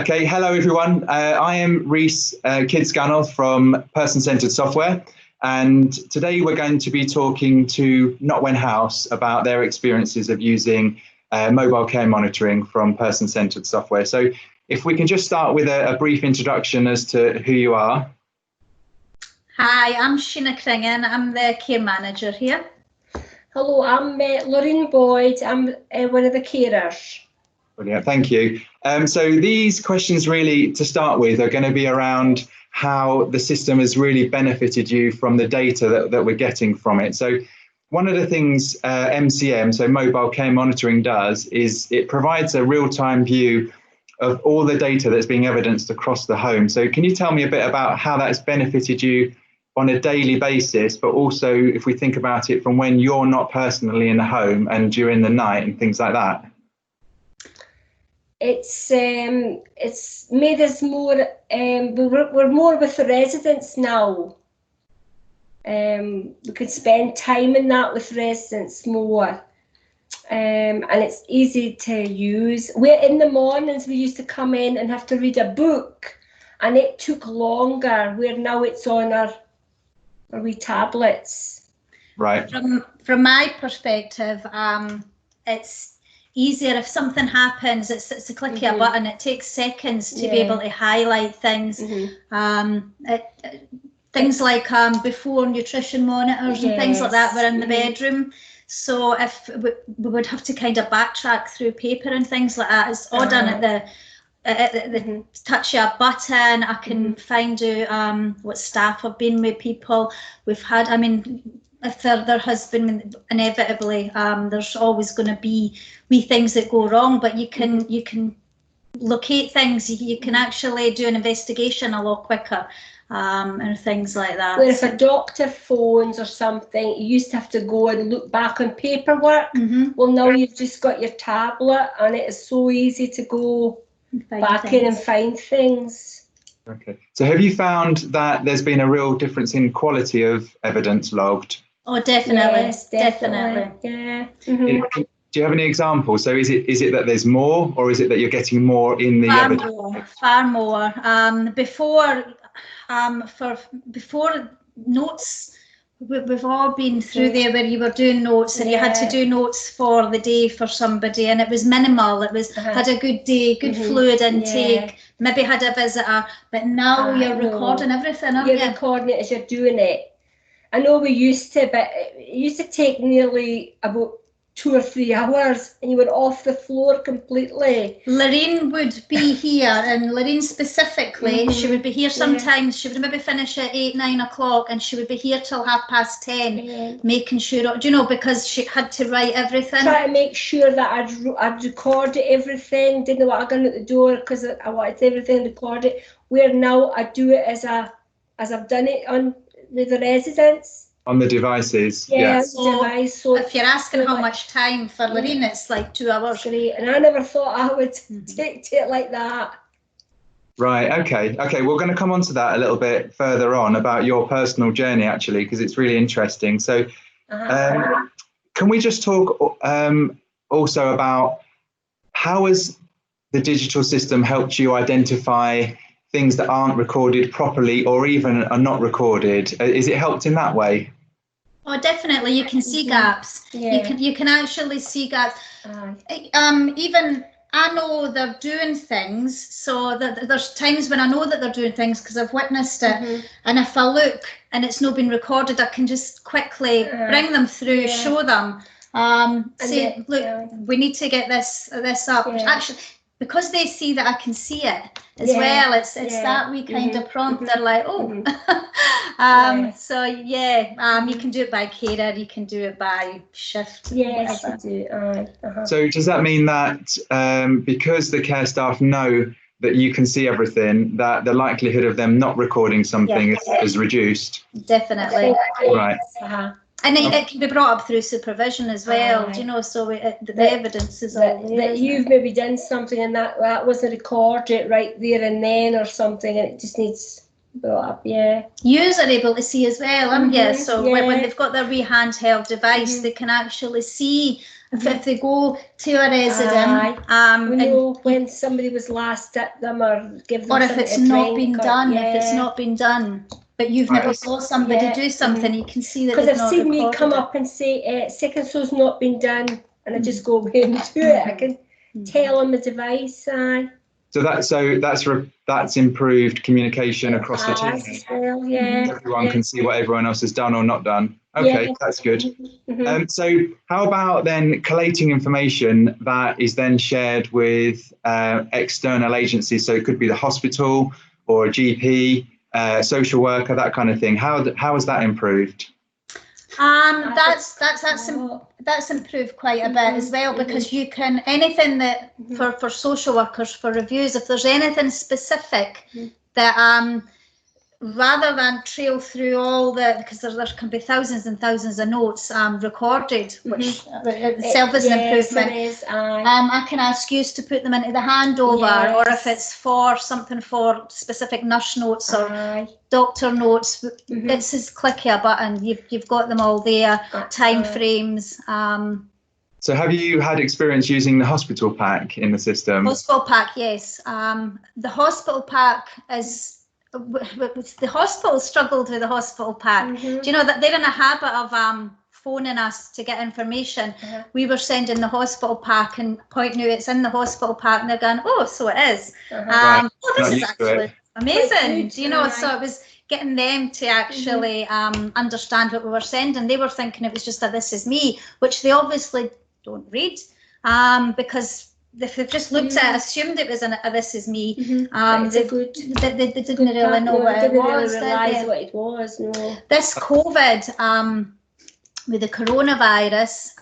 Okay, hello everyone. I am Rhys Kidsgunnell from Person-Centred Software, and today we're going to be talking to Notwen House about their experiences of using mobile care monitoring from Person-Centred Software. So if we can just start with a brief introduction as to who you are. Hi, I'm Sheena Cringean. I'm the care manager here. Hello, I'm Lorene Boyd. I'm one of the carers. Brilliant, thank you. So these questions really, to start with, are going to be around how the system has really benefited you from the data that we're getting from it. So one of the things MCM, so mobile care monitoring, does is it provides a real-time view of all the data that's being evidenced across the home. So can you tell me a bit about how that's benefited you on a daily basis, but also if we think about it from when you're not personally in the home and during the night and things like that? It's made us more, we're more with the residents now. We could spend time in that with residents more. And it's easy to use. In the mornings we used to come in and have to read a book, and it took longer, where now it's on our wee tablets. Right. From my perspective, it's easier if something happens. It's a click of a button. It takes seconds to be able to highlight things. Things like before nutrition monitors and things like that were in the bedroom. So if we would have to kind of backtrack through paper and things like that. It's all done at the touch of a button. I can find out what staff have been with people. We've had, I mean, if there has been, inevitably, there's always going to be wee things that go wrong, but you can locate things. You can actually do an investigation a lot quicker. And things like that. Where if a doctor phones or something, you used to have to go and look back on paperwork. Well, now you've just got your tablet, and it is so easy to go back in and find things. Okay. So have you found that there's been a real difference in quality of evidence logged? Oh, definitely. Yes, definitely. Yeah. Do you have any examples? So is it that there's more, or is it that you're getting more in the evidence? Far more. Before notes, we've all been through there where you were doing notes and you had to do notes for the day for somebody, and it was minimal. It was had a good day, good fluid intake, maybe had a visitor, but now you're recording everything, aren't you? You're recording it as you're doing it. I know we used to, but it used to take nearly about 2 or 3 hours, and you were off the floor completely. Lorene would be here, and Lorene specifically, she would be here sometimes. She would maybe finish at 8, 9 o'clock, and she would be here till 10:30, making sure, do you know, because she had to write everything. Try to make sure that I'd recorded everything, didn't want to go out the door because I wanted everything recorded. Where now I do it as I've done it on with the residents. On the devices, So if you're asking how much time for Lorene, it's like 2 hours. Great. And I never thought I would take to it like that. Right, okay, we're going to come on to that a little bit further on about your personal journey, actually, because it's really interesting. So can we just talk also about how has the digital system helped you identify things that aren't recorded properly or even are not recorded? Is it helped in that way? Oh, definitely. You can see gaps. You can actually see gaps. Even I know they're doing things, so that there's times when I know that they're doing things because I've witnessed it, and if I look and it's not been recorded, I can just quickly bring them through, show them, say, look, we need to get this up. Actually, because they see that I can see it as well, it's that wee kind of prompt. They're like, oh. So you can do it by carer, you can do it by shift. Yes, you do. So does that mean that because the care staff know that you can see everything, that the likelihood of them not recording something is reduced? Definitely. Right. And it can be brought up through supervision as well, do you know, so the evidence is all there. That you've maybe done something and that wasn't recorded right there and then or something, and it just needs brought up, Yous are able to see as well, aren't you? So when they've got their wee handheld device, they can actually see if they go to a resident, we know when somebody was last at them, or give them or if something it's to not drink, been done, if it's not been done, but you've never saw somebody do something, you can see that. Because I've seen me come up and say, second so's not been done, and I just go away and do it. I can tell on the device. So that's improved communication across the team. Well, yeah. Everyone can see what everyone else has done or not done. Okay, that's good. So how about then collating information that is then shared with external agencies? So it could be the hospital or a GP, social worker, that kind of thing. How has that improved? That's improved quite a bit as well, because you can, anything that for social workers, for reviews, if there's anything specific that rather than trail through all the, because there can be thousands and thousands of notes recorded, which itself is an improvement. I can ask you to put them into the handover, or if it's for something for specific nurse notes or doctor notes, it's just clicking a button. You've got them all there, time frames. So have you had experience using the hospital pack in the system? Hospital pack, yes. The hospital pack is. The hospital struggled with the hospital pack. Do you know that they're in a habit of phoning us to get information? We were sending the hospital pack and pointing out it's in the hospital pack, and they're going, oh, so it is. Oh, this is actually amazing. Do you know? So it was getting them to actually understand what we were sending. They were thinking it was just a "this is me," which they obviously don't read, because if they've just looked at it, assumed it was a "this is me," they didn't really know what it was. Didn't realise what it was. No. This COVID, with the coronavirus,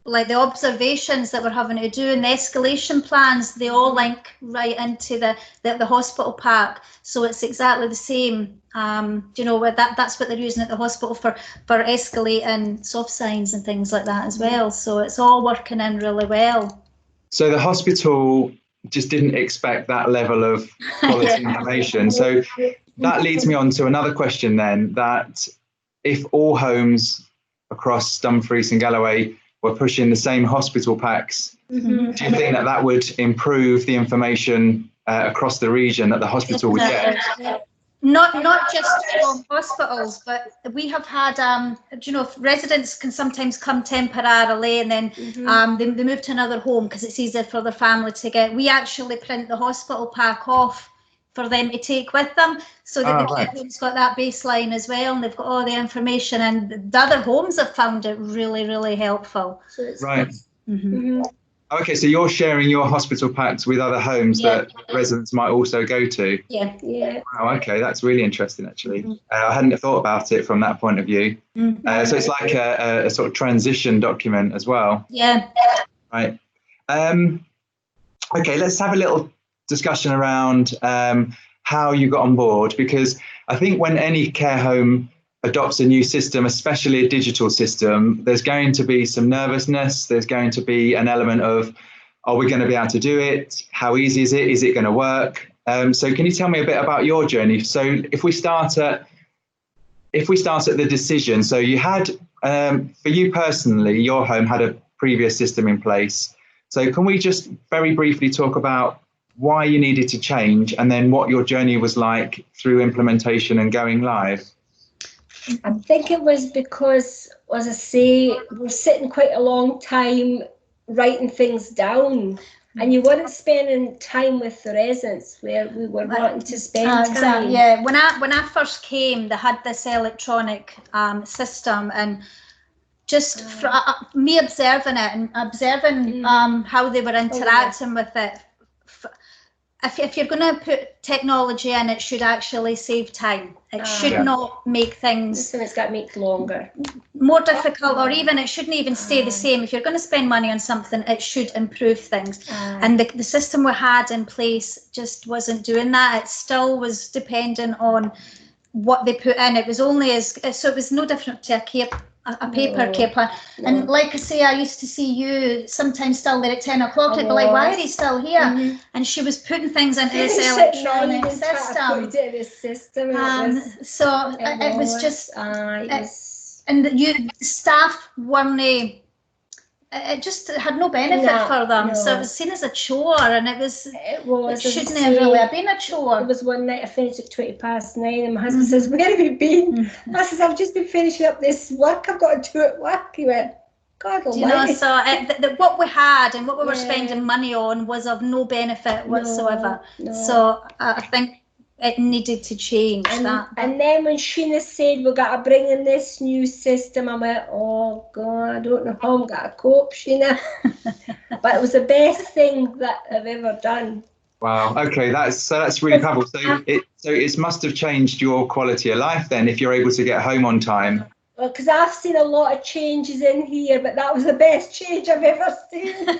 the observations that we're having to do and the escalation plans, they all link right into the hospital pack. So it's exactly the same. You know, where that's what they're using at the hospital for escalating soft signs and things like that as well. So it's all working in really well. So the hospital just didn't expect that level of quality information. So that leads me on to another question then, that if all homes across Dumfries and Galloway were pushing the same hospital packs, do you think that would improve the information across the region that the hospital would get? Not just from hospitals, but we have had, you know, residents can sometimes come temporarily and then they move to another home because it's easier for their family to get. We actually print the hospital pack off for them to take with them, so that the care home's got that baseline as well, and they've got all the information, and the other homes have found it really, really helpful. So it's Okay, so you're sharing your hospital packs with other homes that residents might also go to? Yeah. Wow, okay, that's really interesting, actually. I hadn't thought about it from that point of view. So it's like a sort of transition document as well. Yeah. Right. Okay, let's have a little discussion around how you got on board, because I think when any care home adopts a new system, especially a digital system, there's going to be some nervousness. There's going to be an element of, are we going to be able to do it? How easy is it? Is it going to work? So can you tell me a bit about your journey? So if we start at the decision, so you had, for you personally, your home had a previous system in place. So can we just very briefly talk about why you needed to change, and then what your journey was like through implementation and going live? I think it was because, as I say, we're sitting quite a long time writing things down, and you weren't spending time with the residents where we were wanting to spend time. Yeah, when I first came, they had this electronic system, and just me observing it and observing how they were interacting with it. If you're going to put technology in, it should actually save time. It should not make things. It's got to make longer. More difficult, or even it shouldn't even stay the same. If you're going to spend money on something, it should improve things. And the system we had in place just wasn't doing that. It still was dependent on what they put in. It was only so it was no different to a paper care plan. And like I say, I used to see you sometimes still there at 10 o'clock. I'd be like, why are you still here? And she was putting things into this electronic system. So it was just, And staff weren't, it just had no benefit for them. No. So it was seen as a chore, and it shouldn't have really been a chore. It was one night I finished at 9:20, and my husband says, "Where have you been?" I says, "I've just been finishing up this work I've got to do at work." He went, "God almighty." So what we had and what we were spending money on was of no benefit whatsoever. No. So I think it needed to change. And then when Sheena said we've got to bring in this new system, I went, "Oh God, I don't know how I'm going to cope, Sheena." But it was the best thing that I've ever done. Wow. Okay, that's really powerful. So it must have changed your quality of life then, if you're able to get home on time. Well, because I've seen a lot of changes in here, but that was the best change I've ever seen.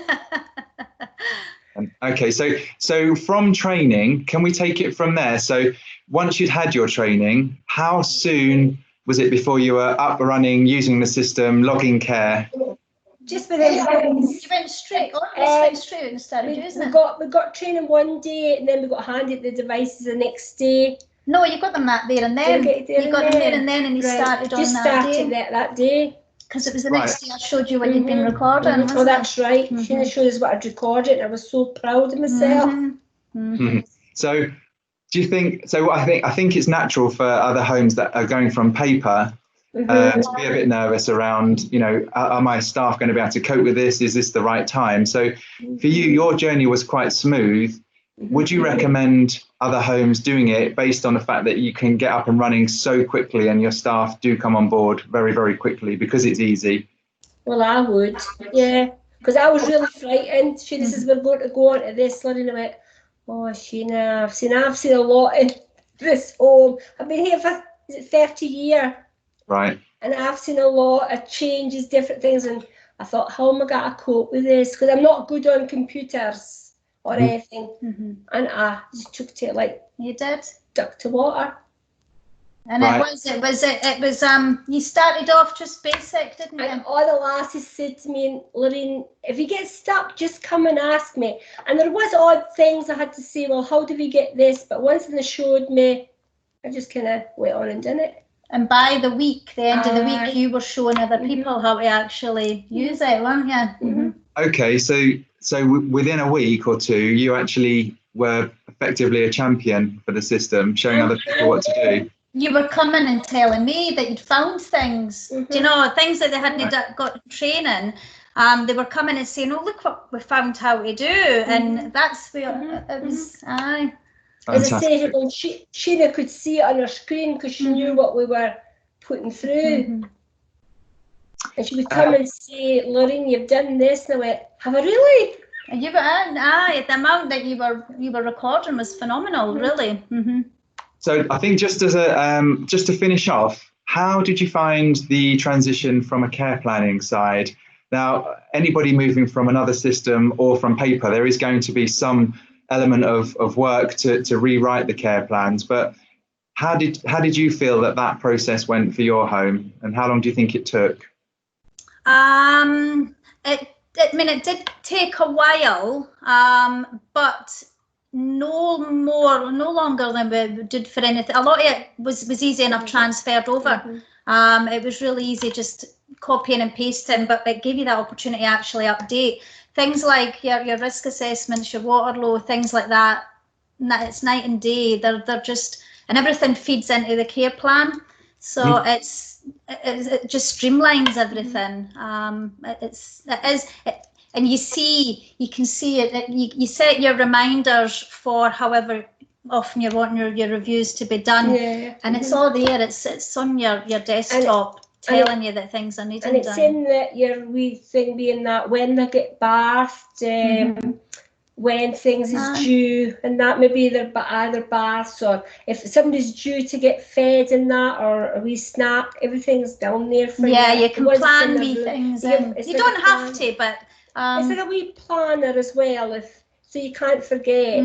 Okay, so from training, can we take it from there? So once you'd had your training, how soon was it before you were up and running, using the system, logging care? Just within you went straight and started using it. We got training one day, and then we got handed the devices the next day. No, you got them there and then. You got them there and then, and you started on that day. That day. Because it was the next day I showed you what you'd been recording. Oh, that's right. Sheena showed us what I'd recorded. I was so proud of myself. So, do you think? So, I think it's natural for other homes that are going from paper to be a bit nervous around. You know, are my staff going to be able to cope with this? Is this the right time? So, for you, your journey was quite smooth. Would you recommend other homes doing it based on the fact that you can get up and running so quickly and your staff do come on board very, very quickly because it's easy? Well, I would, yeah, because I was really frightened. Sheena says we're going to go on to this, and I went, "Oh, Sheena, I've seen a lot in this home. I've been here for 30 years, right? And I've seen a lot of changes, different things, and I thought, how am I going to cope with this? Because I'm not good on computers or anything, and I just took to it like you did, duck to water. And it was you started off just basic, didn't you? And all the lasses said to me, "Lorene, if you get stuck, just come and ask me." And there was odd things I had to say, well, how do we get this? But once they showed me, I just kind of went on and did it. And by the end of the week, you were showing other people how to actually use it, weren't you? Okay, so within a week or two, you actually were effectively a champion for the system, showing other people what to do. You were coming and telling me that you'd found things, do you know, things that they hadn't got training. They were coming and saying, "Oh, look what we found how to do," and that's where it was. As I say, when Sheena could see it on her screen because she knew what we were putting through. And she would come and say, "Lorene, you've done this," and I went, "Have I really?" And you were, the amount that you were recording was phenomenal, really. So I think just to finish off, how did you find the transition from a care planning side? Now, anybody moving from another system or from paper, there is going to be some element of work to rewrite the care plans. But how did you feel that process went for your home, and how long do you think it took? It did take a while, but no longer than we did for anything. A lot of it was easy enough transferred over. It was really easy just copying and pasting, but it gave you that opportunity to actually update things like your risk assessments, your water low, things like that. It's night and day. They're just, and everything feeds into the care plan. So it just streamlines everything. And you can see it. You set your reminders for however often you're wanting your reviews to be done, and it's all there. It's on your desktop, telling you that things are needed. And it's in your wee thing being that when they get bathed, when things is due, and that maybe either baths, or if somebody's due to get fed in that, or a wee snack, everything's down there for you. Yeah, you can plan wee things in. You don't have to, but it's like a wee planner as well, so you can't forget.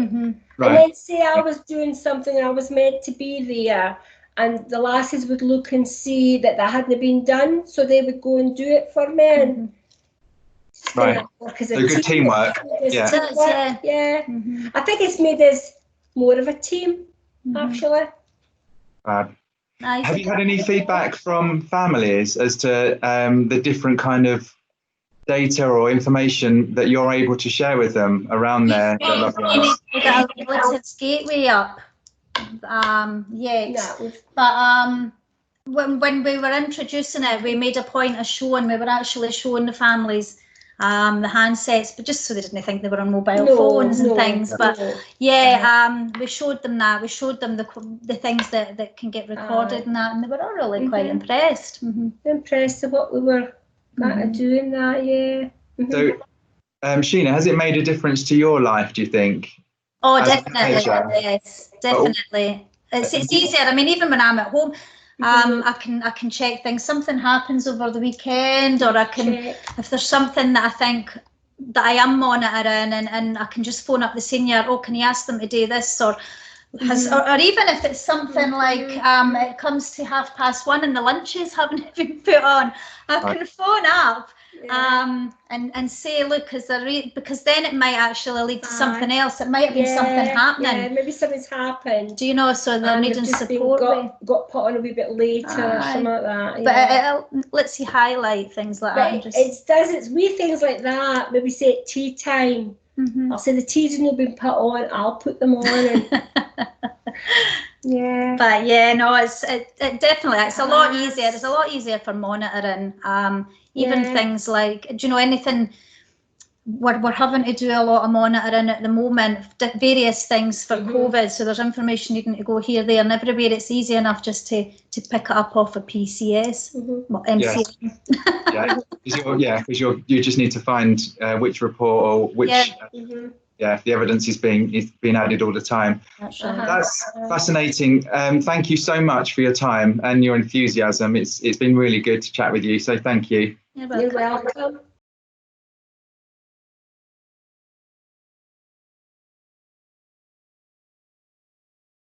Right. And then say I was doing something and I was meant to be there, and the lasses would look and see that hadn't been done, so they would go and do it for me. And right. So good teamwork. Yeah. I think it's made us more of a team, actually. Nice. Have you had any feedback from families as to the different kind of data or information that you're able to share with them around their loved ones? We've got a relatives gateway up. But when we were introducing it, we made a point of showing, we were actually showing the families the handsets, but just so they didn't think they were on mobile phones and things. But we showed them that. We showed them the things that can get recorded and that, and they were all really quite impressed. Impressed with what we were doing that, So, Sheena, has it made a difference to your life, do you think? Oh, definitely. Yes, definitely. It's easier. I mean, even when I'm at home, I can check things. Something happens over the weekend, or I can, if there's something that I think that I am monitoring, and I can just phone up the senior. Oh, can you ask them to do this, or even if it's something like it comes to 1:30 and the lunches haven't been put on, I can phone up and say, look, because then it might actually lead to something else. It might have been something happening. Yeah, maybe something's happened. Do you know? So they're needing support. Got put on a wee bit later, or something like that. But it lets you highlight things like that. It's wee things like that. Maybe say at tea time. I'll say the tea's not been put on. I'll put them on. And, But it definitely, it's a lot easier. It's a lot easier for monitoring. Even things like, do you know, anything, we're having to do a lot of monitoring at the moment, various things for COVID. So there's information needing to go here, there and everywhere. It's easy enough just to pick it up off a PCS. Because you just need to find which report or which if the evidence is being added all the time. That's fascinating. Thank you so much for your time and your enthusiasm. It's been really good to chat with you, so thank you. You're welcome.